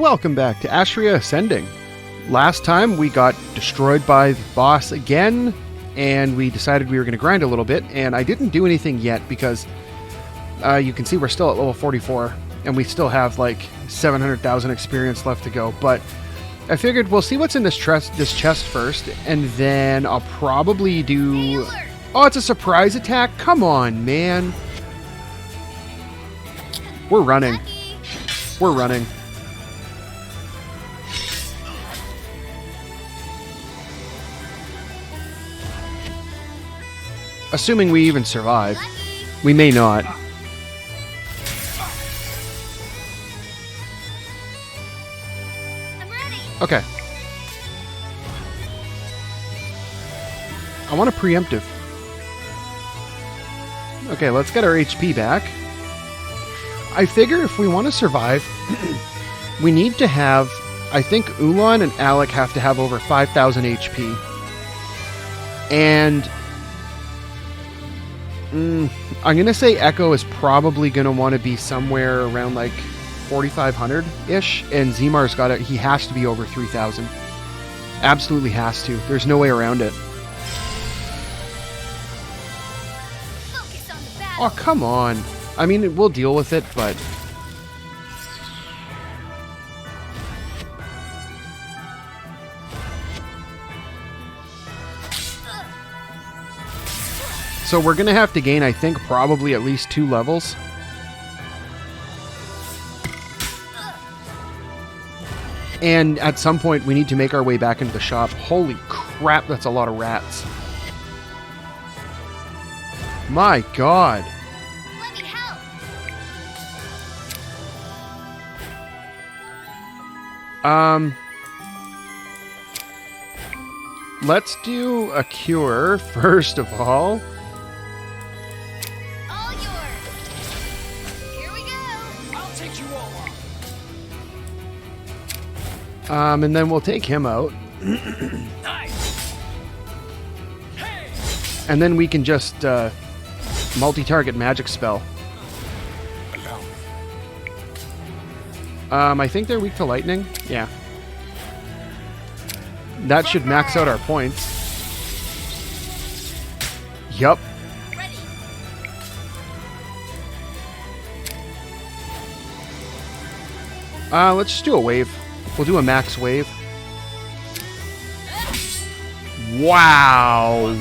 Welcome back to Astria Ascending. Last time we got destroyed by the boss again, and we decided we were going to grind a little bit, and I didn't do anything yet because you can see we're still at level 44, and we still have like 700,000 experience left to go, but I figured we'll see what's in this chest first, and then I'll probably do... Oh, it's a surprise attack? Come on, man. We're running. We're running. Assuming we even survive. We may not. I'm ready. Okay. I want a preemptive. Okay, let's get our HP back. I figure if we want to survive, we need to have... I think Ulan and Alec have to have over 5,000 HP. And... I'm going to say Echo is probably going to want to be somewhere around like 4,500-ish, and Zemar's got it. He has to be over 3,000. Absolutely has to. There's no way around it. Focus on the battle. Oh, come on. I mean, we'll deal with it, but... So we're going to have to gain, I think, probably at least 2 levels. And at some point, we need to make our way back into the shop. Holy crap, that's a lot of rats. My God. Let me help. Let's do a cure, first of all. All yours. Here we go. I'll take you all on. And then we'll take him out. Nice. Hey. And then we can just multi-target magic spell. I think they're weak to lightning. Yeah. That should max out our points. Yup. Ready. Let's just do a wave. We'll do a max wave. Wow.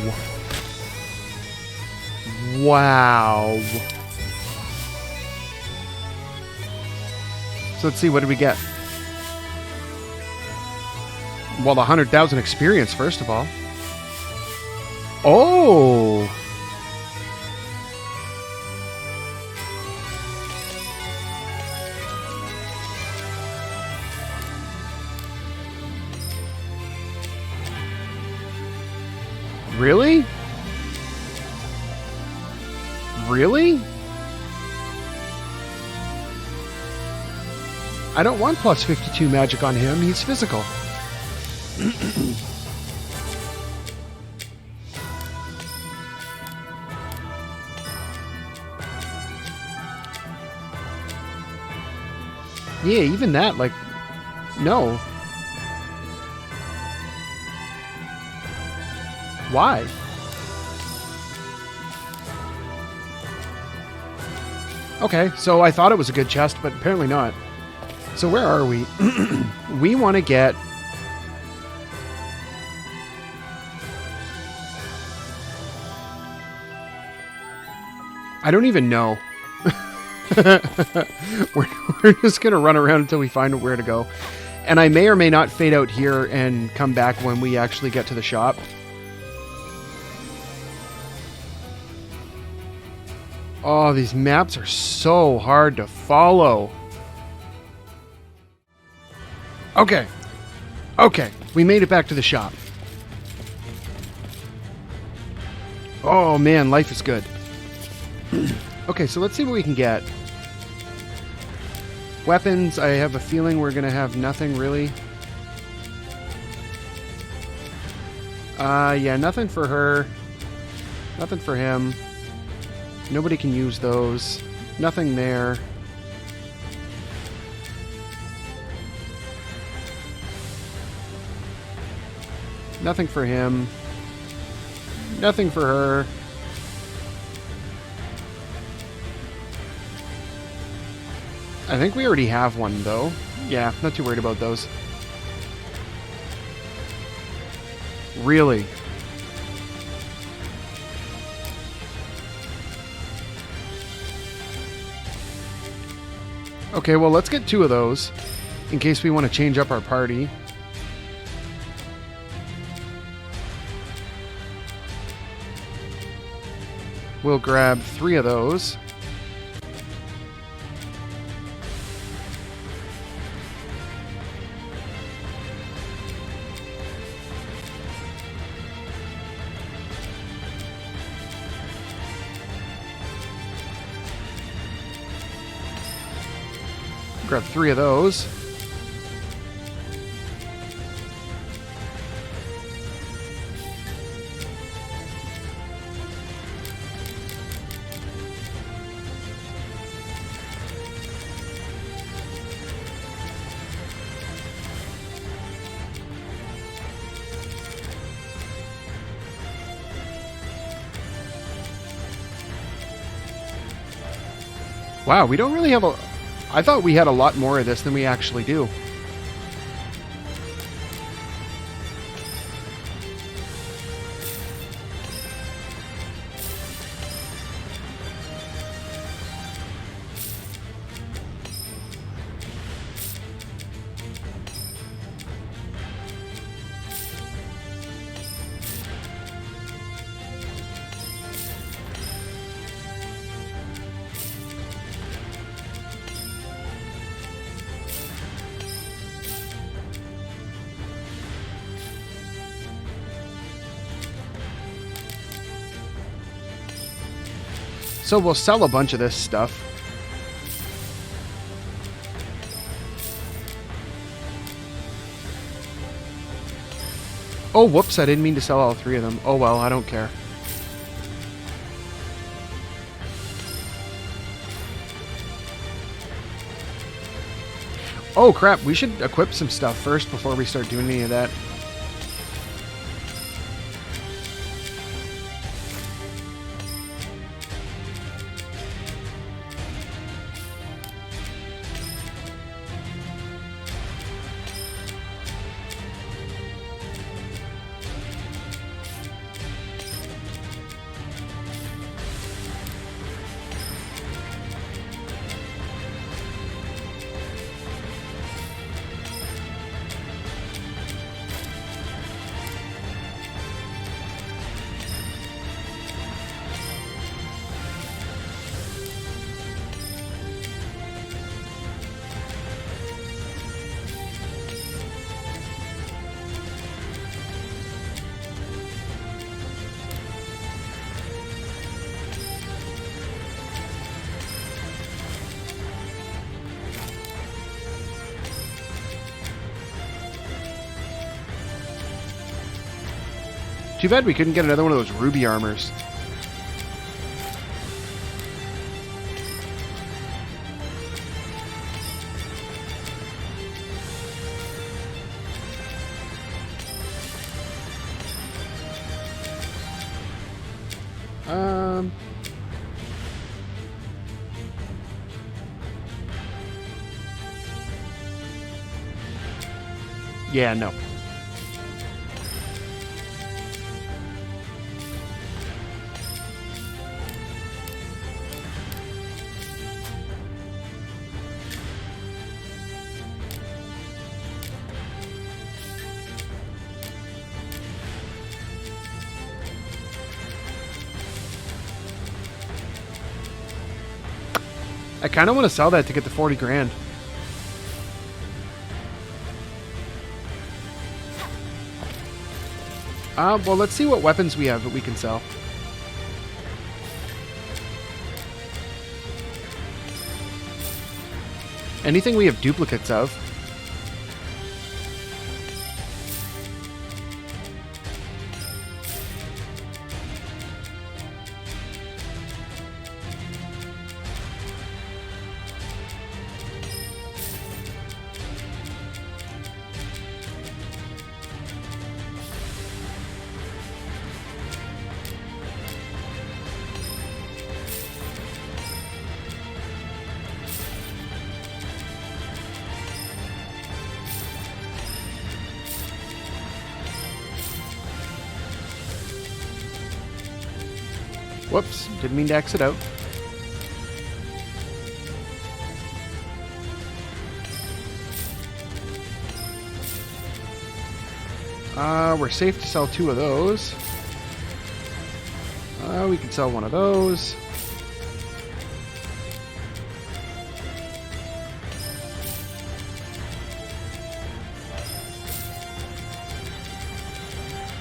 Wow. So let's see, what did we get? Well, 100,000 experience, first of all. Oh! Really? Really? I don't want plus 52 magic on him. He's physical. Yeah, even that, like, no. Why? Okay, so I thought it was a good chest, but apparently not. So where are we? We want to get... I don't even know. we're just going to run around until we find where to go. And I may or may not fade out here and come back when we actually get to the shop. Oh, these maps are so hard to follow. Okay. Okay, we made it back to the shop. Oh man, life is good. Okay, so let's see what we can get. Weapons, I have a feeling we're going to have nothing really. Yeah, nothing for her. Nothing for him. Nobody can use those. Nothing there. Nothing for him. Nothing for her. I think we already have one, though. Yeah, not too worried about those. Really? Okay, well, let's get 2 of those in case we want to change up our party. We'll grab 3 of those. Grab 3 of those. Wow, we don't really have a... I thought we had a lot more of this than we actually do. So we'll sell a bunch of this stuff. Oh, whoops, I didn't mean to sell all 3 of them. Oh well, I don't care. Oh crap, we should equip some stuff first before we start doing any of that. Too bad we couldn't get another one of those ruby armors. Yeah, no. I kind of want to sell that to get the 40 grand. Well, let's see what weapons we have that we can sell. Anything we have duplicates of. Whoops, didn't mean to exit out. We're safe to sell 2 of those. We can sell 1 of those.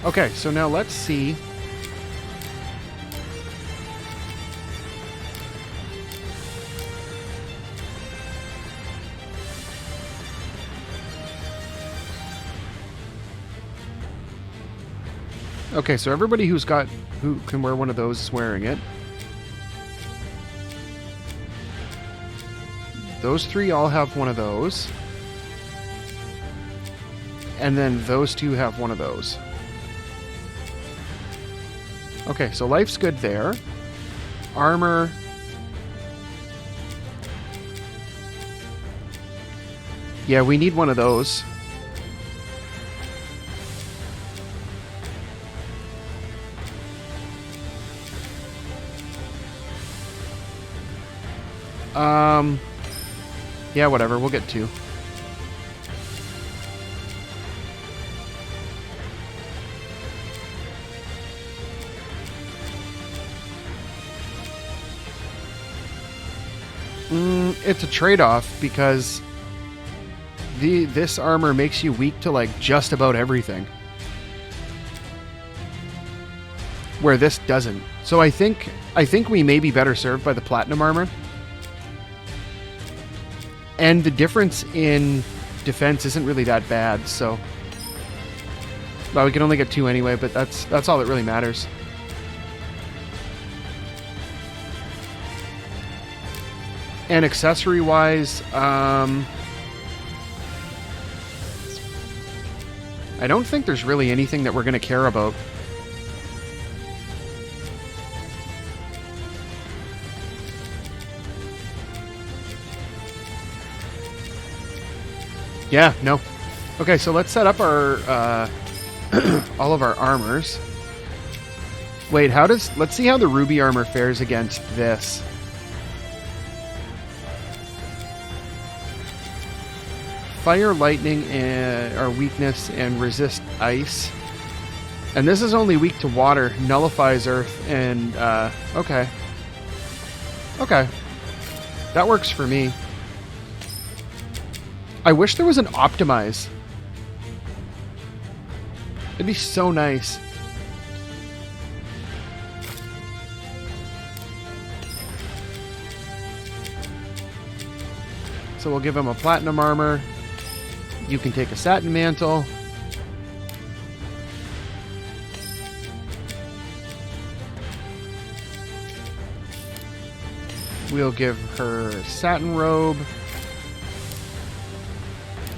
Okay, so now let's see. Okay, so everybody who can wear one of those is wearing it. Those 3 all have one of those. And then those 2 have one of those. Okay, so life's good there. Armor. Yeah, we need one of those. Yeah, whatever. We'll get 2. It's a trade-off because this armor makes you weak to like just about everything, where this doesn't. So I think we may be better served by the platinum armor. And the difference in defense isn't really that bad, so... Well, we can only get 2 anyway, but that's all that really matters. And accessory-wise, I don't think there's really anything that we're going to care about. Yeah, no. Okay, so let's set up our all of our armors. Wait, let's see how the ruby armor fares against this. Fire, lightning, are weakness, and resist ice. And this is only weak to water, nullifies earth, and okay. Okay. That works for me. I wish there was an optimize. It'd be so nice. So we'll give him a platinum armor. You can take a satin mantle. We'll give her satin robe.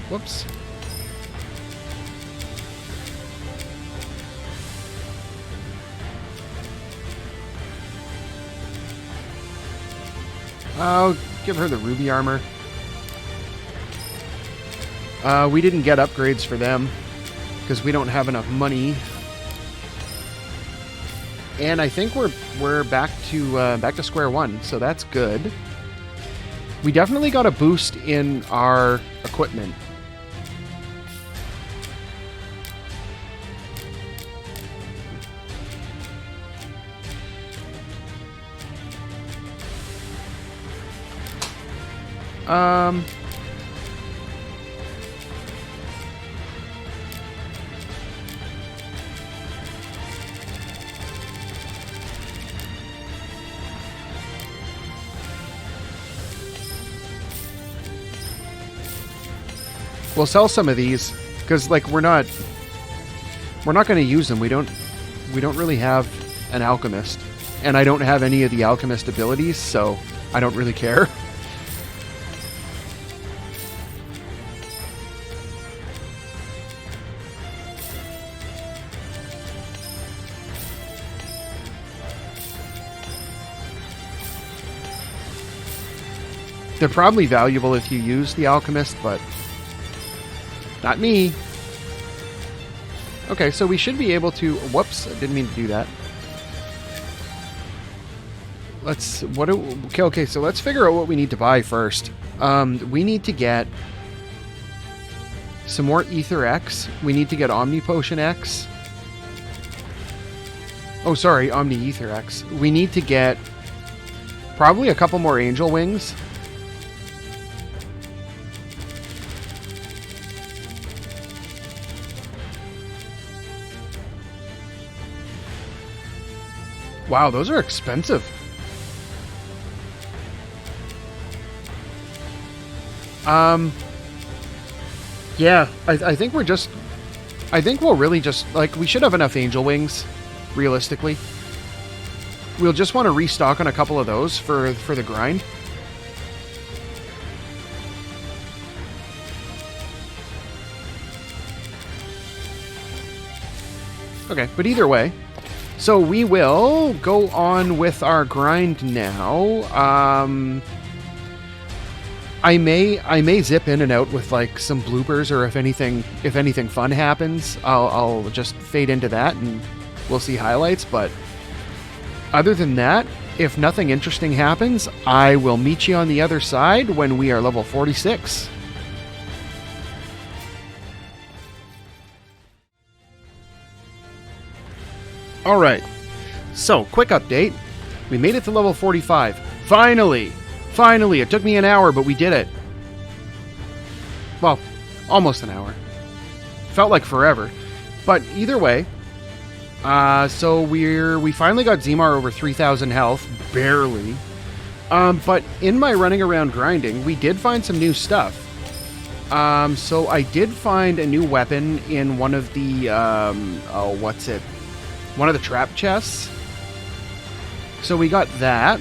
Whoops. I'll give her the ruby armor. We didn't get upgrades for them because we don't have enough money. And I think we're back to square one, so that's good. We definitely got a boost in our equipment. We'll sell some of these because, like, we're not going to use them. We don't really have an alchemist, and I don't have any of the alchemist abilities, so I don't really care. They're probably valuable if you use the alchemist, but not me. Okay, so we should be able to... Whoops, I didn't mean to do that. Okay, so let's figure out what we need to buy first. We need to get some more Ether X. We need to get Omni Potion X. Oh, sorry, Omni Ether X. We need to get probably a couple more Angel Wings. Wow, those are expensive. Yeah, I think we're just... I think we'll really just... Like, we should have enough Angel Wings, realistically. We'll just want to restock on a couple of those for the grind. Okay, but either way... So we will go on with our grind now. I may zip in and out with like some bloopers, or if anything fun happens, I'll just fade into that and we'll see highlights. But other than that, if nothing interesting happens, I will meet you on the other side when we are level 46. Alright, so quick update. We made it to level 45. Finally! Finally! It took me an hour, but we did it. Well, almost an hour. Felt like forever. But either way, so we finally got Zemar over 3,000 health. Barely. But in my running around grinding, we did find some new stuff. So I did find a new weapon in one of the, one of the trap chests. So we got that.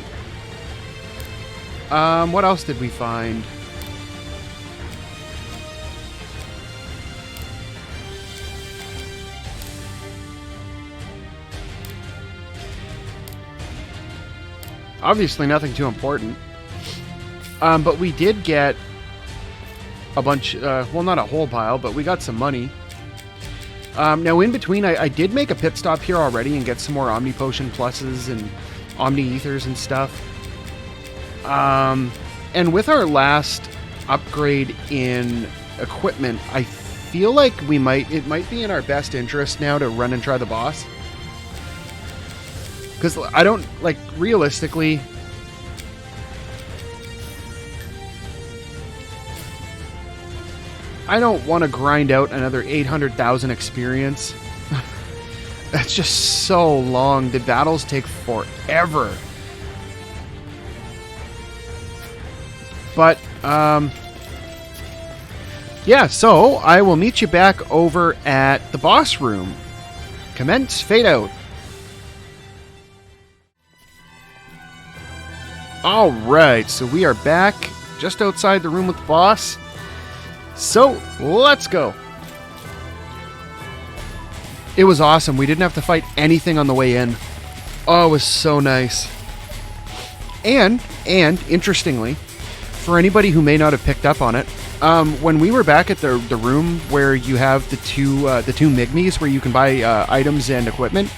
What else did we find? Obviously nothing too important. But we did get a bunch, well, not a whole pile, but we got some money. Now, in between, I did make a pit stop here already and get some more Omni Potion pluses and Omni Ethers and stuff. And with our last upgrade in equipment, I feel like it might be in our best interest now to run and try the boss. Because I don't, like, realistically... I don't want to grind out another 800,000 experience. That's just so long. The battles take forever. But, yeah, so I will meet you back over at the boss room. Commence fade out. Alright, so we are back just outside the room with the boss. So, let's go. It was awesome. We didn't have to fight anything on the way in. Oh, it was so nice. And interestingly, for anybody who may not have picked up on it, when we were back at the room where you have the two Migmies where you can buy items and equipment,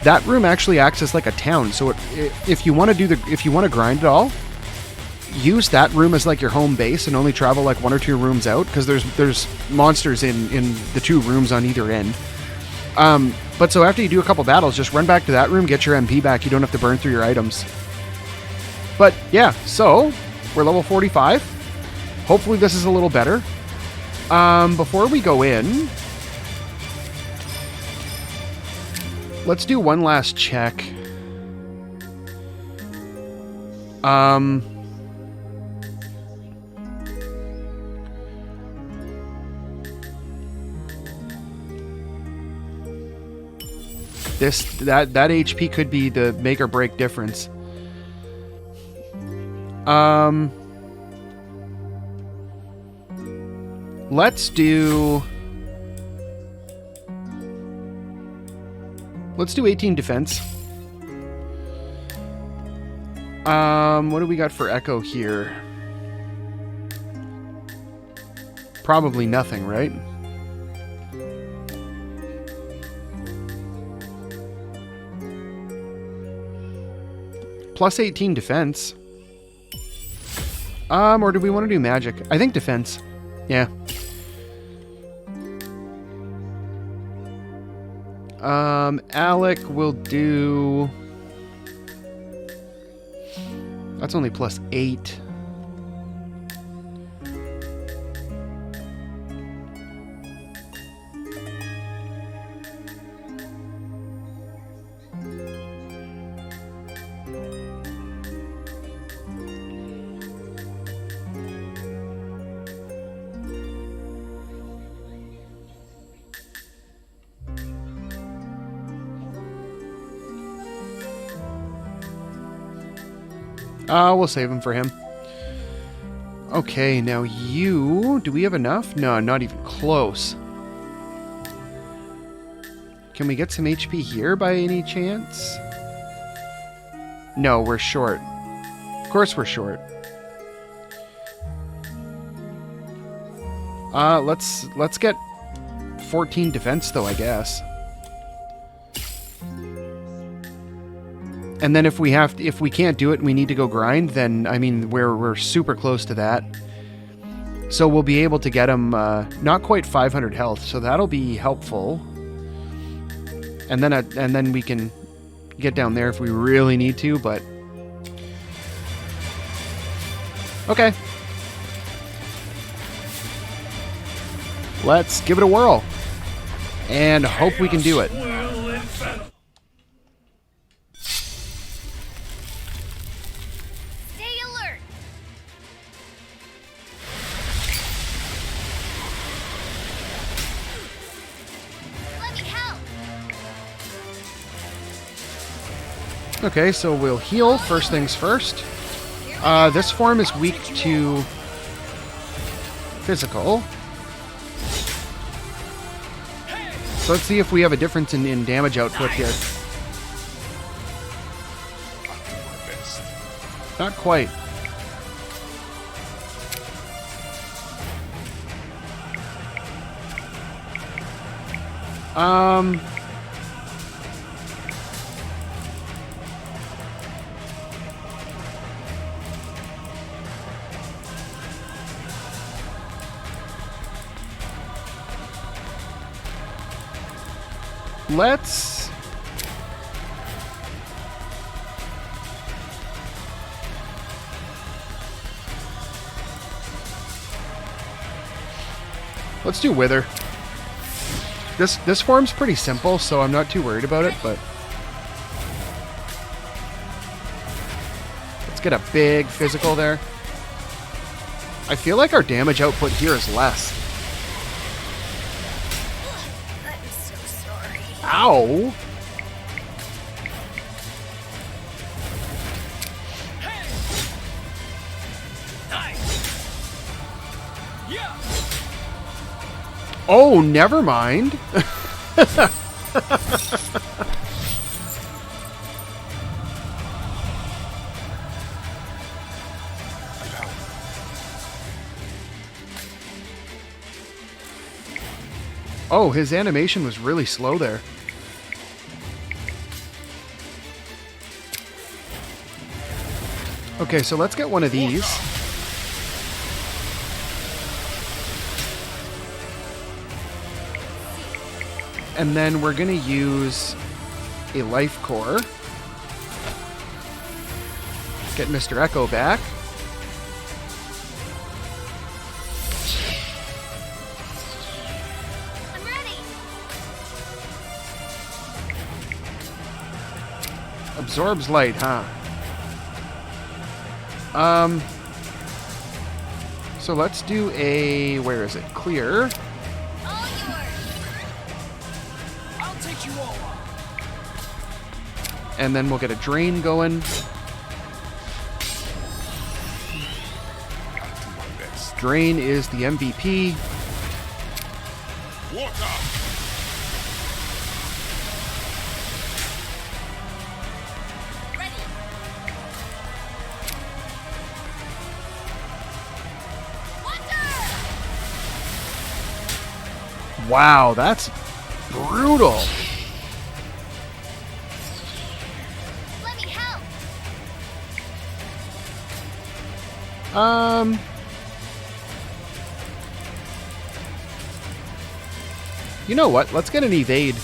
that room actually acts as like a town. So if you want to grind it all, use that room as like your home base and only travel like 1 or 2 rooms out, because there's monsters in the 2 rooms on either end. But so after you do a couple battles, just run back to that room, get your MP back. You don't have to burn through your items. But yeah, so we're level 45. Hopefully this is a little better. Before we go in, let's do one last check. That HP could be the make or break difference. Let's do 18 defense. What do we got for Echo here? Probably nothing, right? plus 18 defense. Or do we want to do magic? I think defense. Yeah. Alec will do... That's only plus 8. We'll save him for him. Okay, now you... Do we have enough? No, not even close. Can we get some HP here by any chance? No, we're short. Of course we're short. Let's get 14 defense though, I guess. And then if we can't do it and we need to go grind, then I mean we're super close to that. So we'll be able to get him not quite 500 health, so that'll be helpful. And then we can get down there if we really need to, but okay. Let's give it a whirl and hope we can do it. Stay alert. Let me help. Okay, so we'll heal first things first. This form is weak to physical. So let's see if we have a difference in damage output here. Not quite. Let's do Wither. This form's pretty simple, so I'm not too worried about it, but let's get a big physical there. I feel like our damage output here is less. I'm so sorry. Ow! Oh, never mind. Oh, his animation was really slow there. Okay, so let's get one of these. And then we're going to use a life core. Get Mr. Echo back. I'm ready. Absorbs light, huh? So let's do a... Where is it? Clear. All yours. I'll take you all on. And then we'll get a drain going. Drain is the MVP. Ready. Water. Wow, that's brutal. Let me help. You know what? Let's get an evade.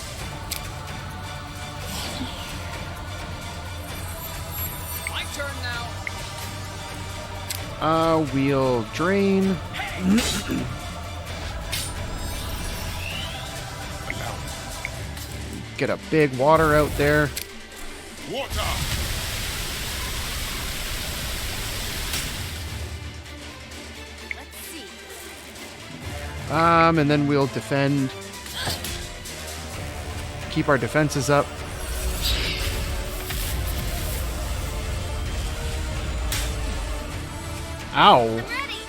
My turn now. We'll drain. Get a big water out there. Water! Let's see. And then we'll defend. Keep our defenses up. Ow. I'm ready.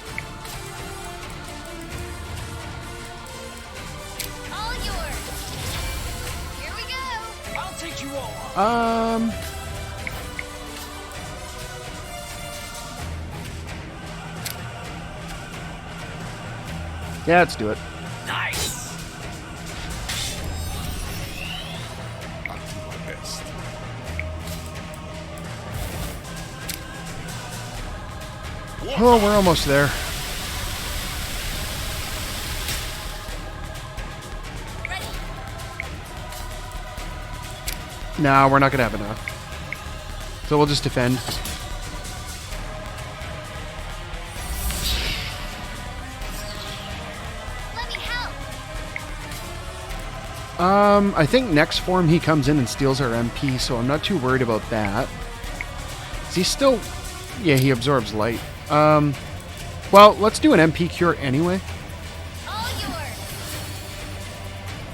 All yours. Here we go. I'll take you all on. Yeah, let's do it. Nice. I'll do my best. Oh, we're almost there. Ready. Nah, we're not gonna have enough. So we'll just defend. Let me help. I think next form he comes in and steals our MP, so I'm not too worried about that. Is he still... Yeah, he absorbs light. Well, let's do an MP cure anyway. All yours.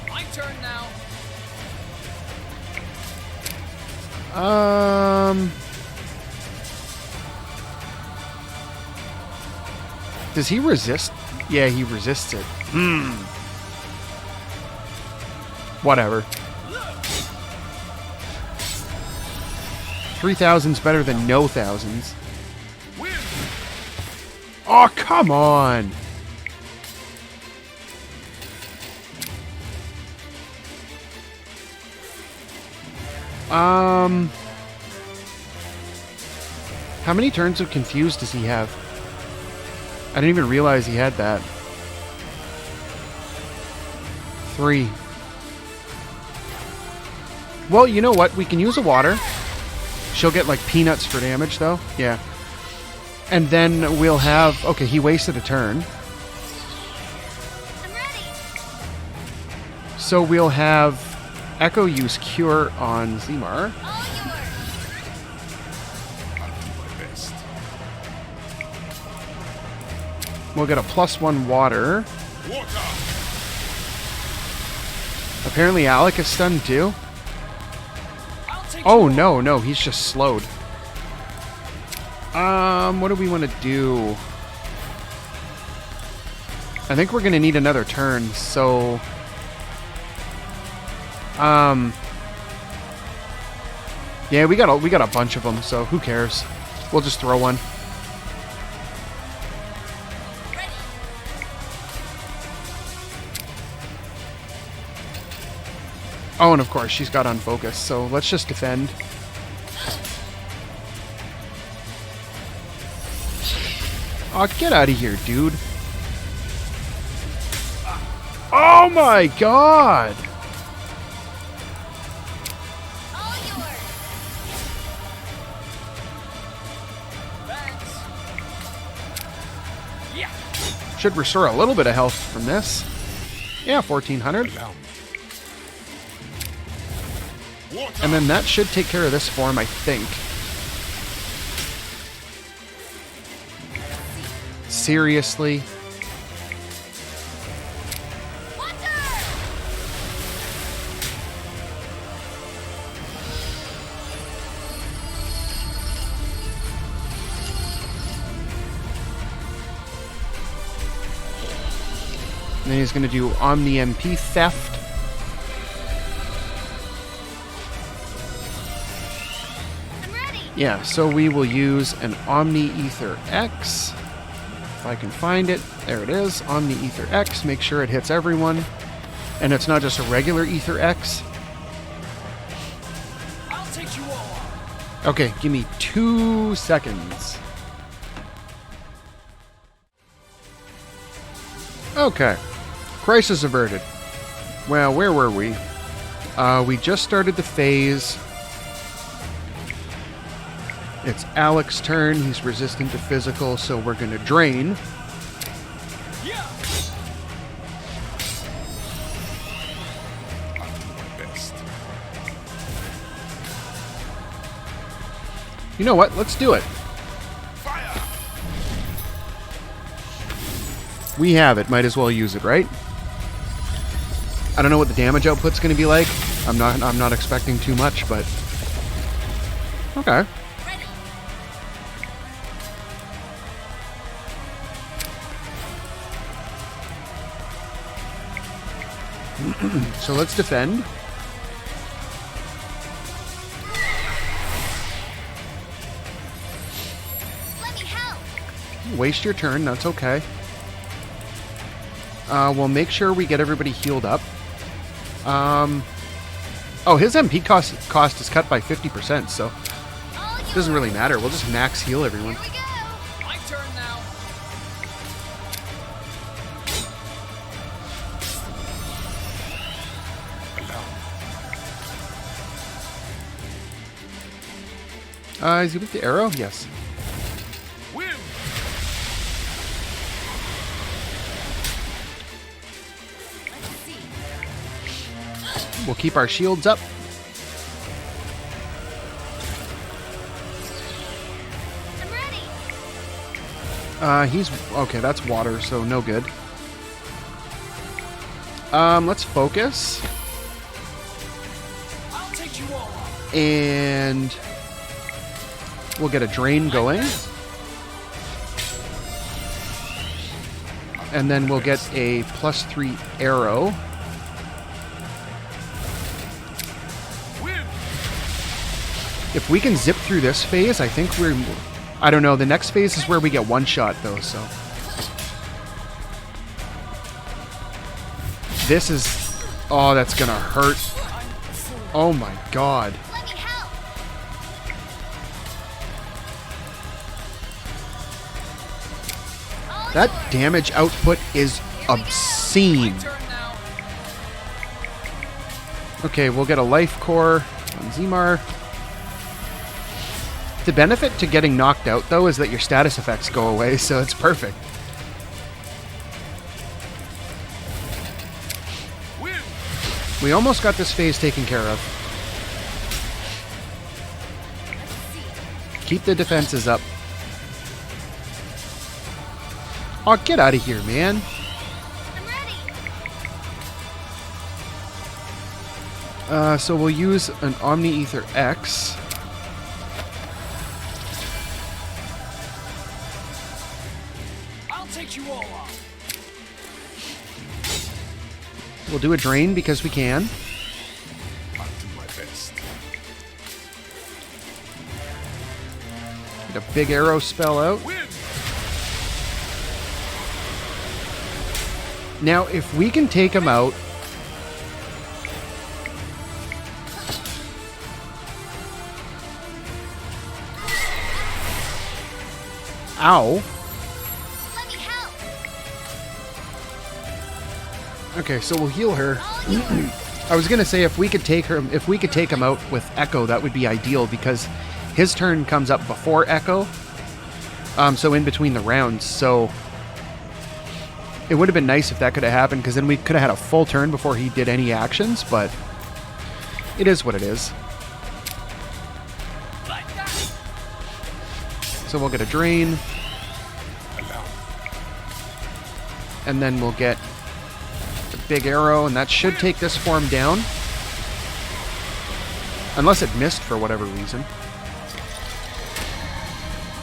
My turn now. Does he resist? Yeah, he resists it. Whatever. 3,000's better than no thousands. Win! Oh, come on! How many turns of confused does he have? I didn't even realize he had that. 3. Well, you know what? We can use a water. She'll get like peanuts for damage, though. Yeah. And then we'll have... Okay, he wasted a turn. I'm ready. So we'll have Echo use Cure on Zemar. All yours. I'll do my best. We'll get a +1 water. Water! Apparently Alec is stunned too. I'll take Oh, you no, no, he's just slowed. What do we want to do? I think we're going to need another turn, so... Yeah, we got a bunch of them, so who cares? We'll just throw one. Ready. Oh, and of course, she's got unfocus, so let's just defend. Oh, get out of here, dude. Oh my god! All yours. Thanks. Yeah. Should restore a little bit of health from this. Yeah, 1,400. Allow me. Water! And then that should take care of this form, I think. Seriously? Water. And then he's going to do Omni MP Theft. I'm ready. Yeah, so we will use an Omni Ether X. If I can find it. There it is. Omni Ether X. Make sure it hits everyone. And it's not just a regular Ether X. I'll take you all on. Okay, give me 2 seconds. Okay. Crisis averted. Well, where were we? We just started the phase. It's Alex's turn. He's resistant to physical, so we're going to drain. Yeah. I'll do my best. You know what? Let's do it. Fire! We have it. Might as well use it, right? I don't know what the damage output's going to be like. I'm not expecting too much, but okay. Ready. So let's defend. Let me help. Waste your turn. That's okay. We'll make sure we get everybody healed up. Oh, his MP cost is cut by 50%, so All it yours. doesn't really matter. We'll just max heal everyone. Here we go. My turn now. Allow me. Is he with the arrow? Yes. Win! Let's see. We'll keep our shields up. I'm ready. He's okay. That's water, so no good. Let's focus I'll take you all on. and we'll get a drain going, and then we'll get a +3 arrow. Win! If we can zip through this phase, I think we're... I don't know. The next phase is where we get one shot, though, so... This is... Oh, that's gonna hurt. Oh my god. Let me help. All That yours. damage output is obscene. My turn now. Okay, we'll get a life core on Zemar. The benefit to getting knocked out, though, is that your status effects go away, so it's perfect. Win! We almost got this phase taken care of. Let's see. Keep the defenses up. Oh, get out of here, man. I'm ready. So we'll use an Omni Ether X. I'll take you all on. We'll do a drain because we can. I'll do my best. Get a big arrow spell out. Win! Now, if we can take him out... Ow. Let me help. Okay, so we'll heal her. All yours. I was gonna say if we could take him out with Echo, that would be ideal because his turn comes up before Echo. So in between the rounds. So it would have been nice if that could have happened because then we could have had a full turn before he did any actions, but it is what it is. Like that. So we'll get a drain, Allow me. and then we'll get the big arrow, and that should take this form down. Unless it missed for whatever reason.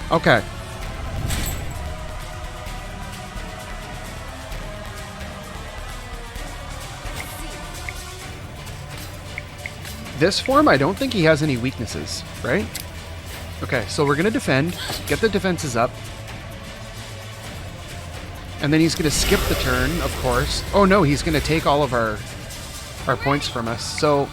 Okay. This form, I don't think he has any weaknesses, right? Okay, so we're going to defend, get the defenses up. And then he's going to skip the turn, of course. Oh no, he's going to take all of our points from us. So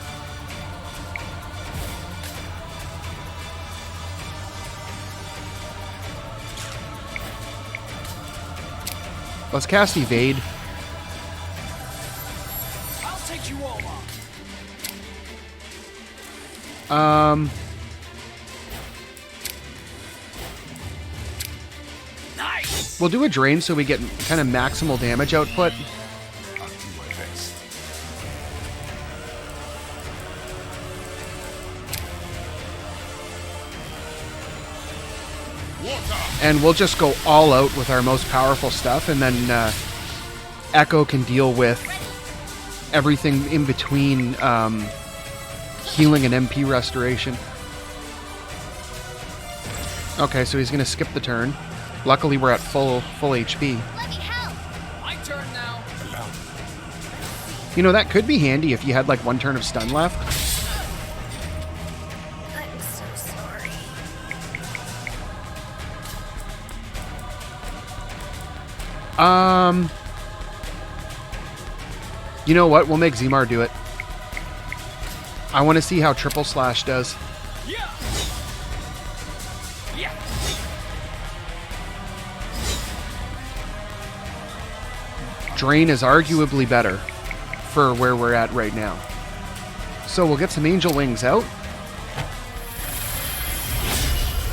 let's cast Evade. Nice. We'll do a drain so we get kind of maximal damage output. I'll do my best. Water! And we'll just go all out with our most powerful stuff, and then Echo can deal with everything in between healing and MP restoration. Okay, so he's going to skip the turn. Luckily, we're at full HP. Let me help. My turn now. Allow me. You know, that could be handy if you had like one turn of stun left. I'm so sorry. You know what? We'll make Zimar do it. I want to see how triple slash does. Yeah. Yeah. Drain is arguably better for where we're at right now. So we'll get some Angel Wings out.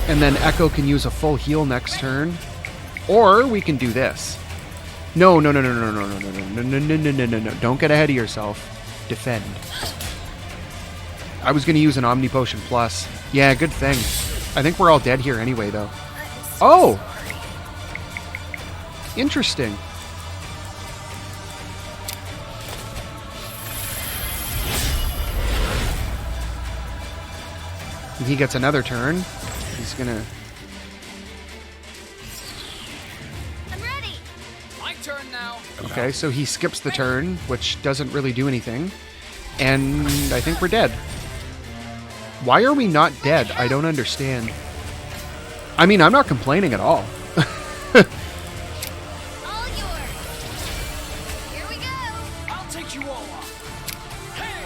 And then Echo can use a full heal next turn. Or we can do this. No. Don't get ahead of yourself. Defend. I was going to use an Omni Potion Plus. Yeah, good thing. I think we're all dead here anyway, though. Oh! Interesting. He gets another turn. He's gonna... I'm ready. My turn now. Okay, so he skips the turn, which doesn't really do anything. And I think we're dead. Why are we not dead? I don't understand. I mean, I'm not complaining at all. All yours. Here we go. I'll take you all on. Hey.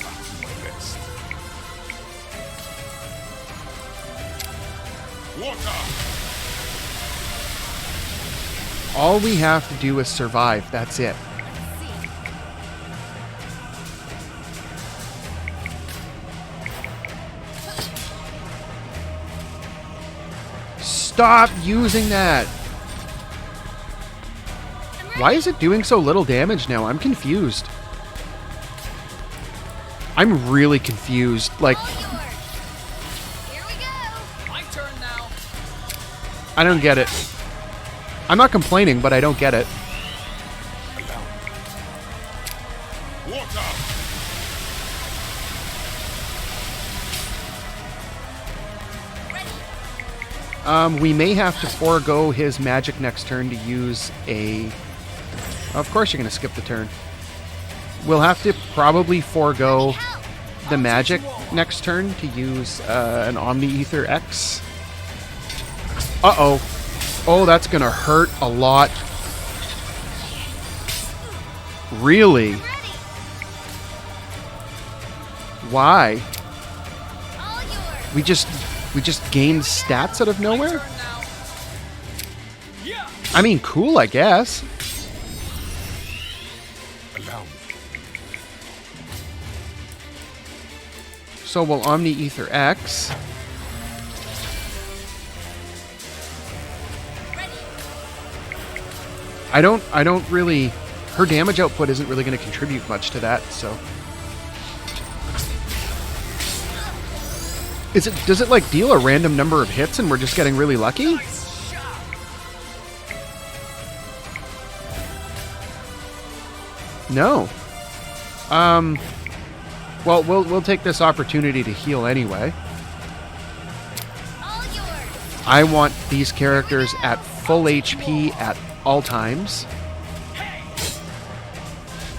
I'll do my best. Water! All we have to do is survive. That's it. Let's see. Stop using that! Why is it doing so little damage now? I'm confused. I'm really confused. Like, All yours. Here we go. My turn now. I don't get it. I'm not complaining, but I don't get it. Allow me. Water! We may have to forego his magic next turn to use a... Of course you're going to skip the turn. We'll have to probably forego the magic next turn to use an Omni Ether X. Uh-oh. Oh, that's going to hurt a lot. Really? Ready. Why? All yours. We just gained stats out of My nowhere? turn now. Yeah. I mean, cool, I guess. Allow me. So we'll Omni Ether X. Ready. I don't really... Her damage output isn't really going to contribute much to that, so... Does it like deal a random number of hits and we're just getting really lucky? Nice shot. No. Well, we'll take this opportunity to heal anyway. All yours. I want these characters at full HP at all times.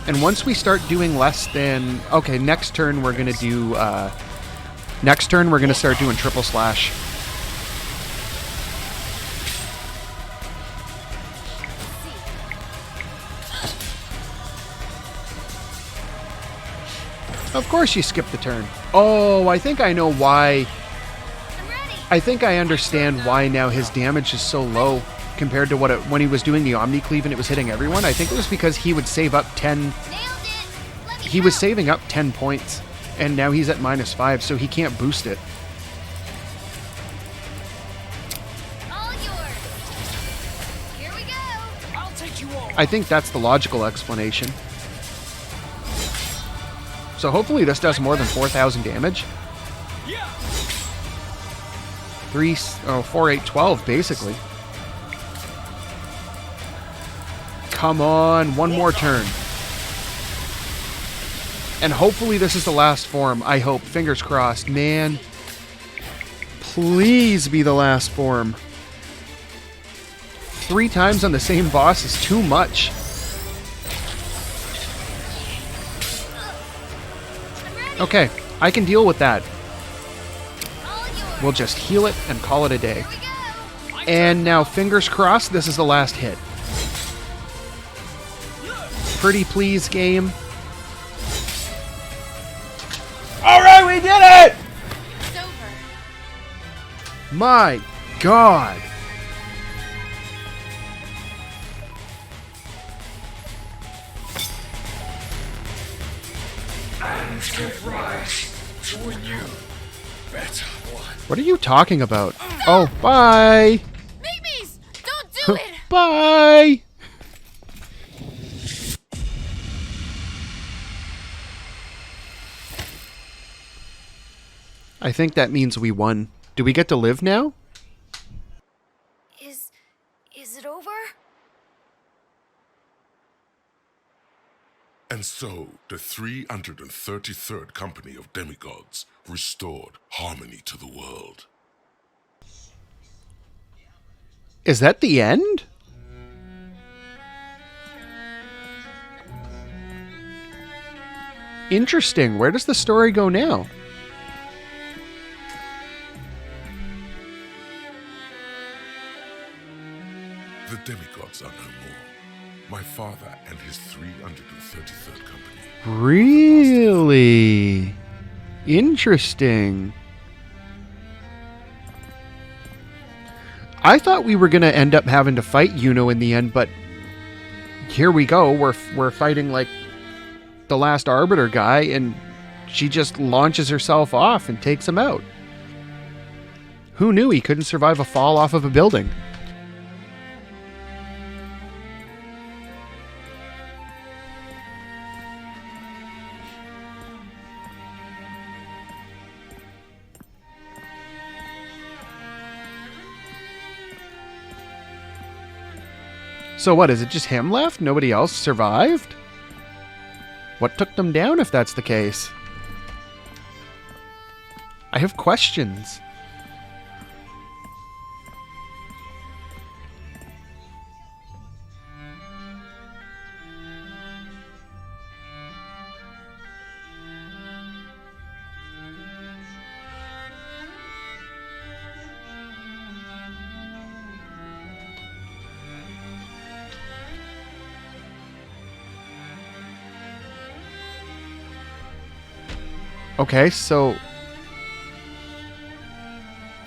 And once we start doing less than... Okay, next turn we're going to do... Next turn we're going to start doing triple slash. Of course you skip the turn. Oh, I think I know why. I'm ready. I think I understand why now his damage is so low compared to what when he was doing the Omni Cleave and it was hitting everyone. I think it was because he would save up 10... Nailed it. Let me he was saving up 10 points, and now he's at -5, so he can't boost it. All yours. Here we go. I'll take you all I think that's the logical explanation. So hopefully this does more than 4,000 damage. Yeah. 4, 8, 12, basically. Come on, one more turn. And hopefully this is the last form. I hope. Fingers crossed. Man. Please be the last form. 3 times on the same boss is too much. Okay, I can deal with that. All yours. We'll just heal it and call it a day. Here we go. And now, fingers crossed, this is the last hit. Pretty please, game. Alright, we did it! It's over. My God. And give rise to a new, better one. What are you talking about? Oh, bye! Babies, don't do it. Bye! I think that means we won. Do we get to live now? Is it over? And so, the 333rd company of demigods restored harmony to the world. Is that the end? Interesting. Where does the story go now? The demigods are no more. My father and his 333rd company. Really? Interesting. I thought we were going to end up having to fight Yuno in the end, but here we go. We're fighting like the last Arbiter guy, and she just launches herself off and takes him out. Who knew he couldn't survive a fall off of a building? So what, is it just him left? Nobody else survived? What took them down if that's the case? I have questions. Okay, so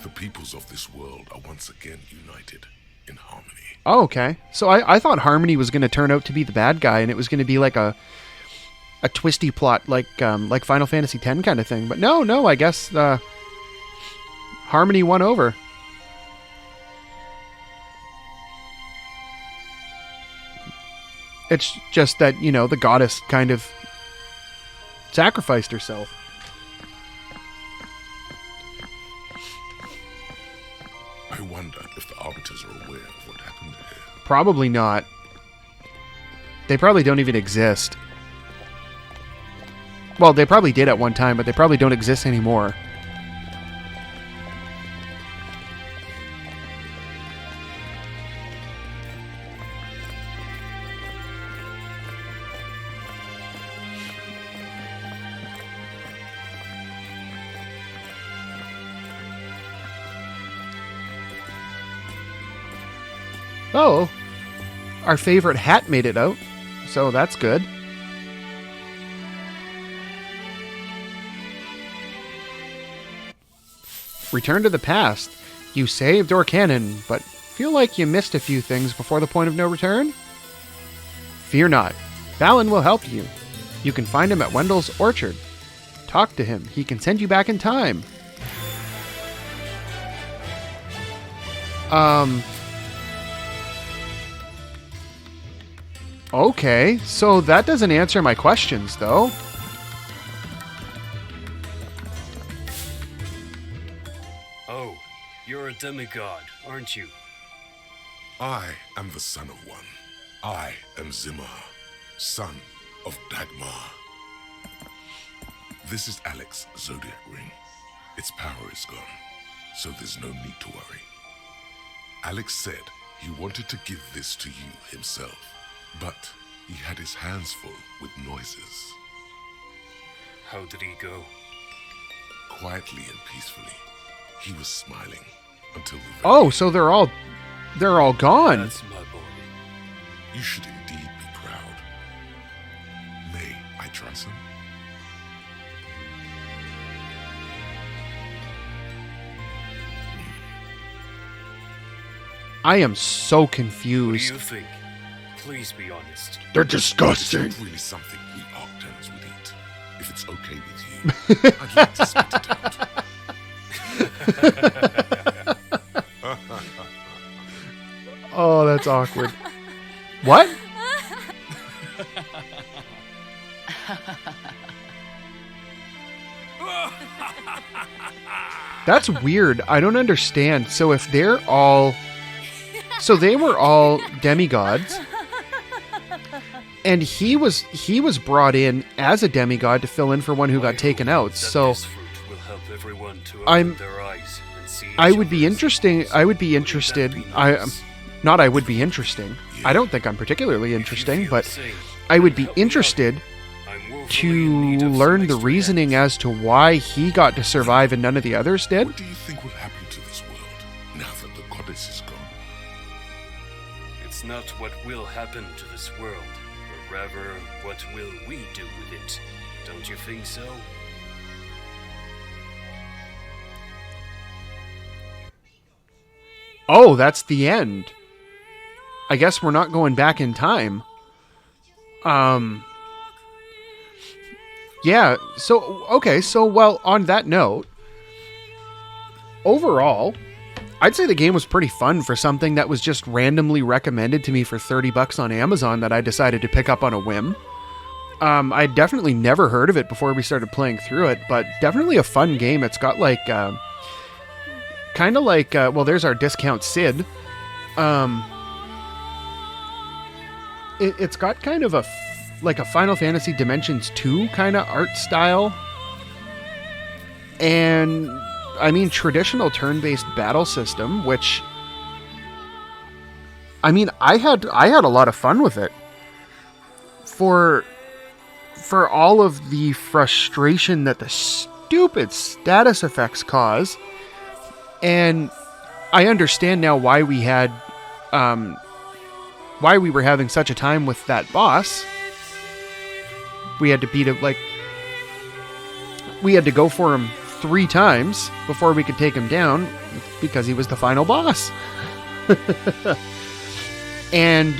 The peoples of this world are once again united in harmony. oh, okay. So I thought Harmony was going to turn out to be the bad guy, and it was going to be like a twisty plot, like Final Fantasy X kind of thing. But no, I guess Harmony won over. It's just that, you know, the goddess kind of sacrificed herself. I wonder if the Arbiters are aware of what happened here. Probably not. They probably don't even exist. Well, they probably did at one time, but they probably don't exist anymore. Oh, our favorite hat made it out, so that's good. Return to the past. You saved Orcanon, but feel like you missed a few things before the point of no return? Fear not. Valen will help you. You can find him at Wendell's Orchard. Talk to him. He can send you back in time. Okay, so that doesn't answer my questions, though. Oh, you're a demigod, aren't you? I am the son of one. I am Zimmer, son of Dagmar. This is Alex's Zodiac ring. Its power is gone, so there's no need to worry. Alex said he wanted to give this to you himself, but he had his hands full with noises. How did he go? Quietly and peacefully, he was smiling until the very Oh, end. so they're all gone. That's my boy. You should indeed be proud. May I try some? I am so What do confused. you think? Please be honest. They're It's disgusting. not really something we Octans would eat. If it's okay with you, I'd like to spit it out. Oh, that's awkward. What? That's weird. I don't understand. So if they're all... So they were all demigods. And he was brought in as a demigod to fill in for one who got taken out. That So this fruit will help everyone to open I'm- their eyes and see I each would be other as interesting. equals. I would be Wouldn't that interested. be I nice? not. I would be interesting. I don't think I'm particularly If you interesting, feel but the same, I would be help me out. interested I'm woefully in to need of some learn the extra reasoning hands. as to why he got to survive and none of the others did. What do you think will happen to this world now that the goddess is gone? It's not what will happen to this world, but rather what will we do with it. Don't you think so? Oh, that's the end. I guess we're not going back in time. Yeah, so, okay, so, well, on that note, overall, I'd say the game was pretty fun for something that was just randomly recommended to me for $30 on Amazon that I decided to pick up on a whim. I'd definitely never heard of it before we started playing through it, but definitely a fun game. It's got like, kind of like, well, there's our discount Sid. It's got kind of like a Final Fantasy Dimensions 2 kind of art style. And, I mean, traditional turn-based battle system, which, I mean, I had a lot of fun with it. For all of the frustration that the stupid status effects cause. And I understand now why we had, why we were having such a time with that boss. We had to beat it, like, we had to go for him 3 times before we could take him down because he was the final boss. And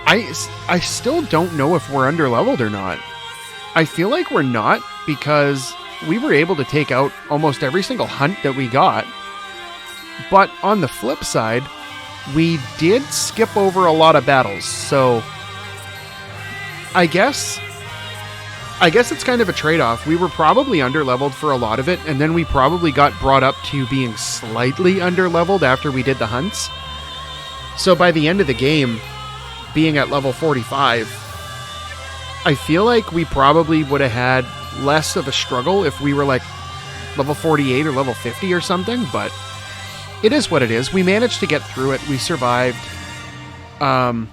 I still don't know if we're underleveled or not. I feel like we're not because we were able to take out almost every single hunt that we got. But on the flip side, we did skip over a lot of battles. So I guess it's kind of a trade-off. We were probably underleveled for a lot of it, and then we probably got brought up to being slightly underleveled after we did the hunts. So by the end of the game, being at level 45, I feel like we probably would have had less of a struggle if we were like level 48 or level 50 or something, but it is what it is. We managed to get through it. We survived. But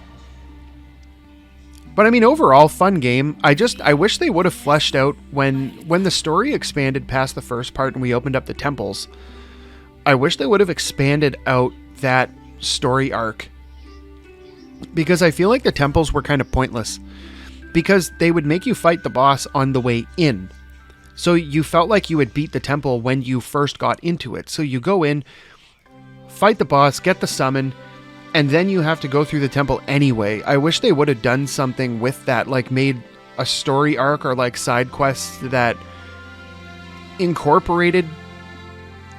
I mean, overall, fun game. I wish they would have fleshed out when the story expanded past the first part and we opened up the temples. I wish they would have expanded out that story arc. Because I feel like the temples were kind of pointless. Because they would make you fight the boss on the way in. So you felt like you had beat the temple when you first got into it. So you go in, fight the boss, get the summon, and then you have to go through the temple anyway. I wish they would have done something with that, like made a story arc or like side quests that incorporated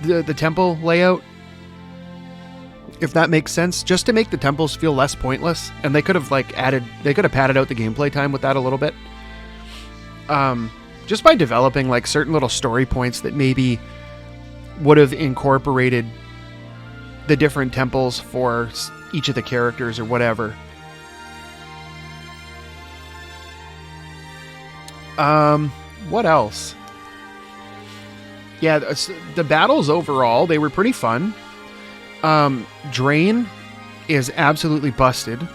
the temple layout, if that makes sense, just to make the temples feel less pointless. And they could have padded out the gameplay time with that a little bit, just by developing like certain little story points that maybe would have incorporated the different temples for each of the characters or whatever. What else? Yeah, the battles overall, they were pretty fun. Drain is absolutely busted.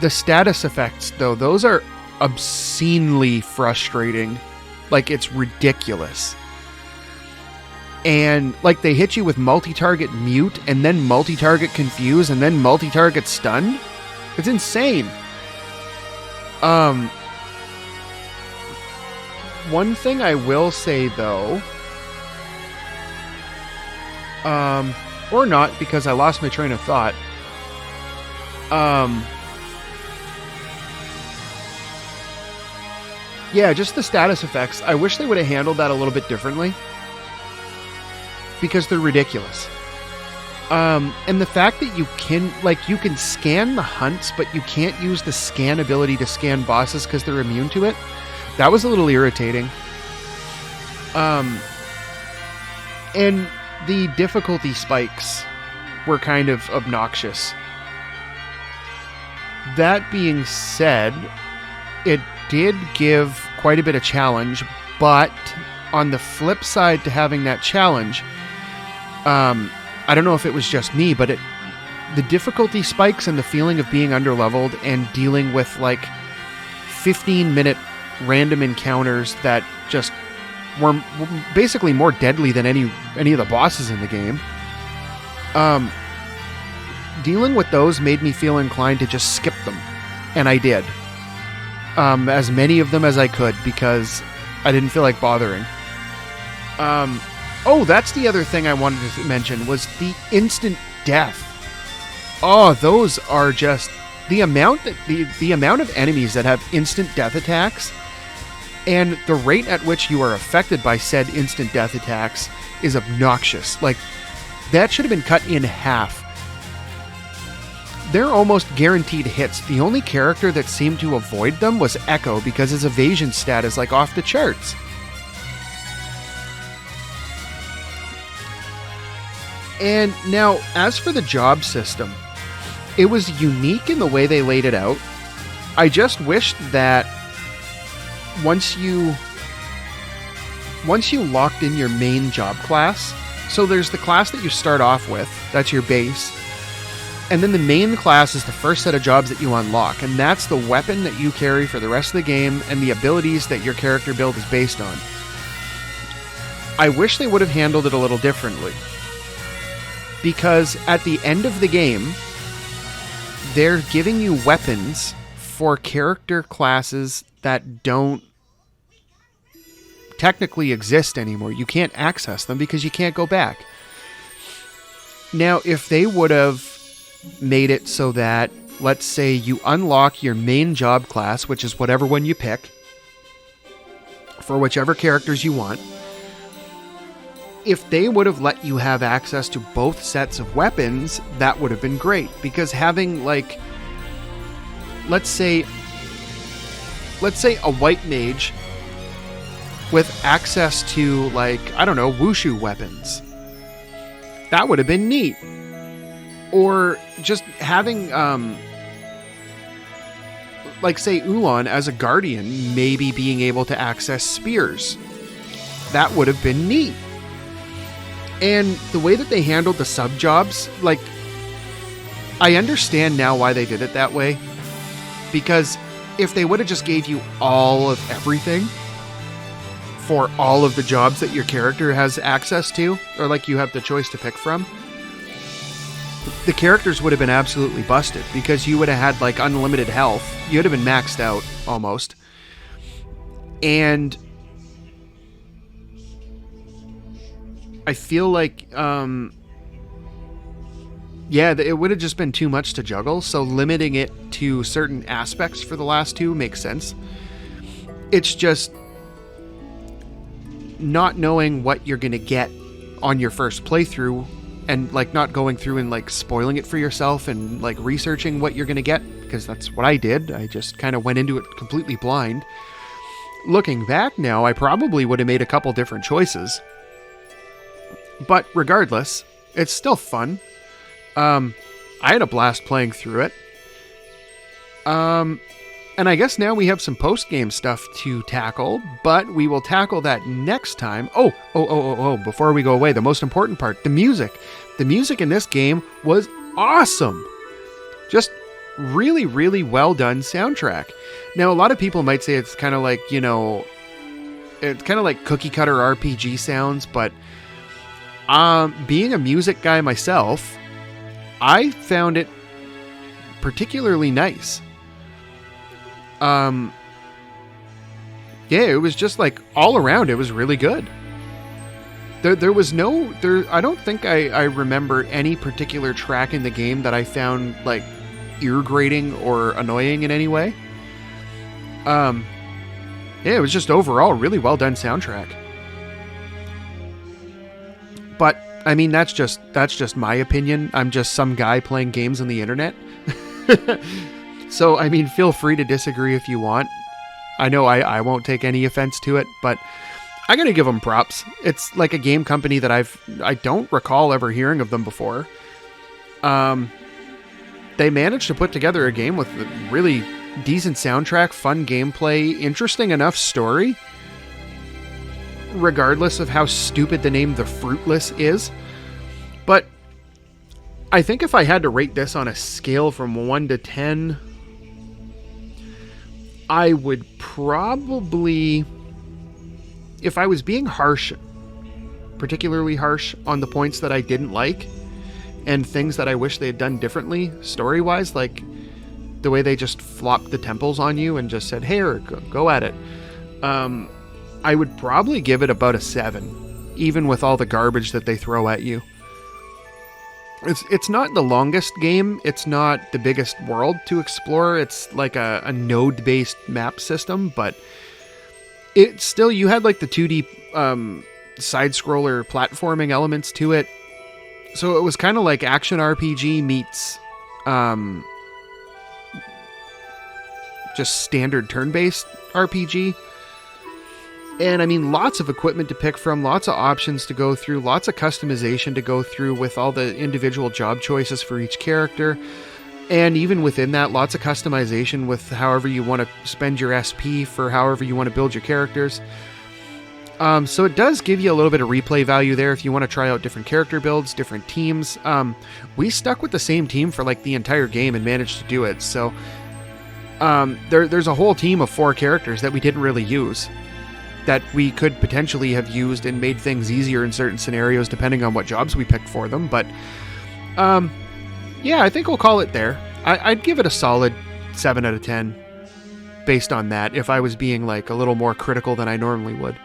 The status effects, though, those are obscenely frustrating. Like, it's ridiculous. And, like, they hit you with multi-target mute, and then multi-target confuse, and then multi-target stunned. It's insane. One thing I will say, though, or not, because I lost my train of thought. Yeah, just the status effects. I wish they would have handled that a little bit differently, because they're ridiculous. And the fact that you can scan the hunts, but you can't use the scan ability to scan bosses because they're immune to it. That was a little irritating. And the difficulty spikes were kind of obnoxious. That being said, it did give quite a bit of challenge, but on the flip side to having that challenge, I don't know if it was just me, but the difficulty spikes and the feeling of being underleveled and dealing with like 15-minute random encounters that just were basically more deadly than any of the bosses in the game. Dealing with those made me feel inclined to just skip them, and I did. As many of them as I could, because I didn't feel like bothering. Oh, that's the other thing I wanted to mention, was the instant death. Oh, those are just the amount of enemies that have instant death attacks, and the rate at which you are affected by said instant death attacks is obnoxious. Like, that should have been cut in half. They're almost guaranteed hits. The only character that seemed to avoid them was Echo, because his evasion stat is like off the charts. And now, as for the job system, it was unique in the way they laid it out. I just wished that once you locked in your main job class, so there's the class that you start off with, that's your base, and then the main class is the first set of jobs that you unlock, and that's the weapon that you carry for the rest of the game and the abilities that your character build is based on. I wish they would have handled it a little differently, because at the end of the game, they're giving you weapons for character classes that don't technically exist anymore. You can't access them because you can't go back. Now, if they would have made it so that, let's say, you unlock your main job class, which is whatever one you pick, for whichever characters you want, if they would have let you have access to both sets of weapons, that would have been great. Because having, like, let's say a white mage with access to, like, I don't know, wushu weapons, that would have been neat. Or just having, like, say, Ulan as a guardian, maybe being able to access spears. That would have been neat. And the way that they handled the sub-jobs, like, I understand now why they did it that way. Because if they would have just gave you all of everything for all of the jobs that your character has access to, or like you have the choice to pick from, the characters would have been absolutely busted, because you would have had like unlimited health. You would have been maxed out almost. And I feel like yeah, it would have just been too much to juggle, so limiting it to certain aspects for the last two makes sense. It's just not knowing what you're going to get on your first playthrough and like not going through and like spoiling it for yourself and like researching what you're going to get, because that's what I did. I just kind of went into it completely blind. Looking back now, I probably would have made a couple different choices. But regardless, it's still fun. I had a blast playing through it. And I guess now we have some post-game stuff to tackle, but we will tackle that next time. Oh, before we go away, the most important part, the music. The music in this game was awesome. Just really, really well done soundtrack. Now, a lot of people might say it's kind of like, you know, it's kind of like cookie cutter RPG sounds, but being a music guy myself, I found it particularly nice. Yeah, it was just like all around, it was really good. There was no, I don't think I remember any particular track in the game that I found like ear grating or annoying in any way. Yeah, it was just overall really well done soundtrack. But I mean, that's just my opinion. I'm just some guy playing games on the internet. So, I mean, feel free to disagree if you want. I know I won't take any offense to it, but I gotta give them props. It's like a game company that I don't recall ever hearing of them before. They managed to put together a game with a really decent soundtrack, fun gameplay, interesting enough story, regardless of how stupid the name The Fruitless is. But I think if I had to rate this on a scale from 1 to 10, I would probably, if I was being harsh, particularly harsh on the points that I didn't like and things that I wish they had done differently story-wise, like the way they just flopped the temples on you and just said, "Here, go at it," I would probably give it about a 7, even with all the garbage that they throw at you. It's not the longest game. It's not the biggest world to explore. It's like a node-based map system, but it's still, you had like the 2D side-scroller platforming elements to it. So it was kind of like action RPG meets just standard turn-based RPG. And I mean, lots of equipment to pick from, lots of options to go through, lots of customization to go through with all the individual job choices for each character. And even within that, lots of customization with however you want to spend your SP for however you want to build your characters. So it does give you a little bit of replay value there if you want to try out different character builds, different teams. We stuck with the same team for like the entire game and managed to do it. So there's a whole team of 4 characters that we didn't really use, that we could potentially have used and made things easier in certain scenarios depending on what jobs we picked for them. But yeah, I think we'll call it there. I'd give it a solid 7 out of 10 based on that, if I was being like a little more critical than I normally would.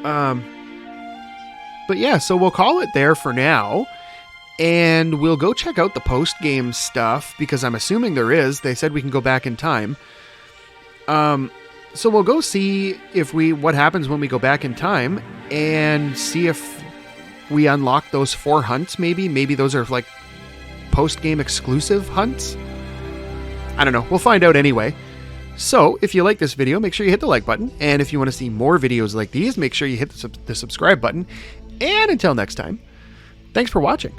But yeah, so we'll call it there for now, and we'll go check out the post-game stuff, because I'm assuming there is. They said we can go back in time. So we'll go see what happens when we go back in time, and see if we unlock those 4 hunts, maybe. Maybe those are like post-game exclusive hunts. I don't know. We'll find out anyway. So if you like this video, make sure you hit the like button. And if you want to see more videos like these, make sure you hit the subscribe button. And until next time, thanks for watching.